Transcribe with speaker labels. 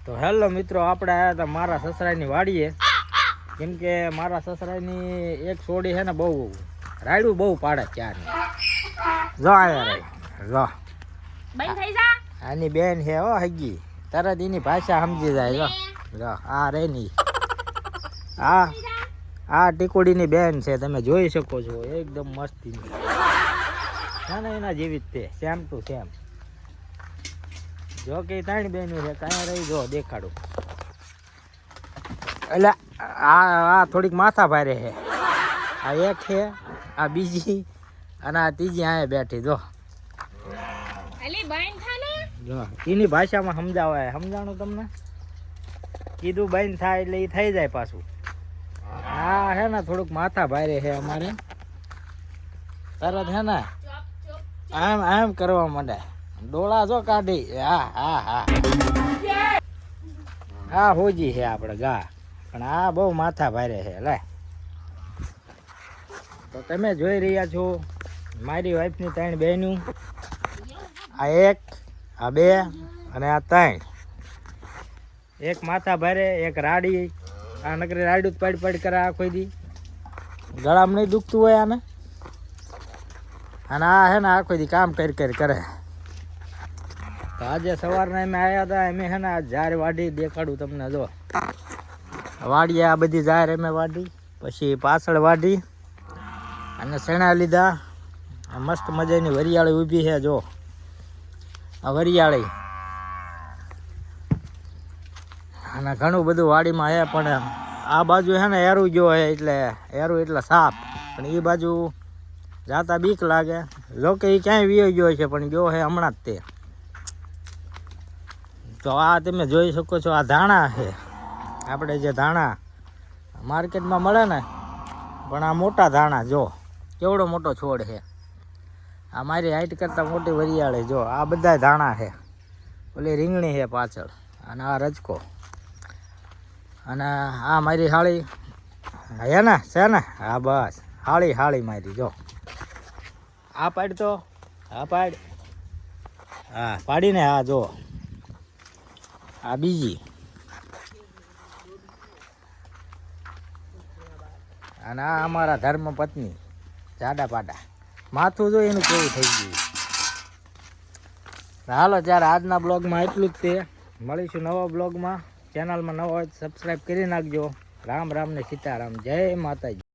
Speaker 1: તો હેલો મિત્રો, આપણે આવ્યા હતા મારા સસરાની વાડીએ. કેમ કે મારા સસરાની એક છોડી છે ને બહુ રાયડું બહુ પાડે ક્યાંની. જો આયા રે જો આની બેન છે હો હગી, તરત એની ભાષા સમજી જાય. જો જો આ રે ની આ ટીકોડીની બેન છે, તમે જોઈ શકો છો. એકદમ મસ્તીની છે ને, એના જેવી જ તે સેમ ટુ સેમ. જો કે ત્રણ બેનું છે, કાંઈ રહી જો દેખાડું. એટલે આ થોડીક માથા ભારે છે. આ એક છે, આ બીજી, અને આ ત્રીજી અહીંયા બેઠી. જો જો એની ભાષામાં સમજાવાય. સમજાણું તમને? કીધું બંધ થાય એટલે એ થઈ જાય પાછું. આ હે ને થોડુંક માથા ભારે છે અમારે. તરત હે ને આમ કરવા માંડે, ડોળા જો કાઢી. હા હોજી છે આપણે ગા, પણ આ બહુ માથા ભારે છે. લે તો તમે જોઈ રહ્યા છો મારી વાઈફની ત્રણ બહેનું. આ એક, આ બે અને આ ત્રણ. એક માથા ભારે, એક રાડી. આ નકરી રાડું પડ કરે આખો દી, ગળામાં નહીં દુખતું હોય આને. અને આ હે ને આખો દી કામ કરી કરે. તો આજે સવારના અમે આવ્યા હતા. અમે હે ને આ ઝાર વાડી દેખાડું તમને. જો વાડીએ આ બધી ઝાર અમે વાડી, પછી પાછળ વાડી અને શેણા લીધા. આ મસ્ત મજાની વરિયાળી ઊભી છે. જો આ વરિયાળી, અને ઘણું બધું વાડીમાં છે. પણ આ બાજુ છે ને એરું જો છે, એટલે એરું એટલે સાપ. પણ એ બાજુ જાતા બીક લાગે. જો કે એ ક્યાંય વીયો ગયો છે, પણ ગયો છે હમણાં જ તે. તો આ તમે જોઈ શકો છો, આ ધાણા છે. આપણે જે ધાણા માર્કેટમાં મળે ને, પણ આ મોટા ધાણા. જો કેવડો મોટો છોડ છે. આ મારી હાઈટ કરતાં મોટી વરિયાળી. જો આ બધા ધાણા છે. ઓલી રીંગણી છે પાછળ, અને આ રજકો, અને આ મારી હાળી હે ને છે ને. હા બસ હાળી મારી. જો આ પાડ તો, આ પાડ, હા પાડીને. હા જો આ બીજી, અને આ અમારા ધર્મ પત્ની જાડા પાડા. માથું જો એનું કેવું થઈ ગયું. હાલો ત્યારે આજના બ્લોગમાં એટલું જ તે. મળીશું નવા બ્લોગમાં. ચેનલમાં નવો હોય તો સબસ્ક્રાઈબ કરી નાખજો. રામ રામ ને સીતારામ. જય માતાજી.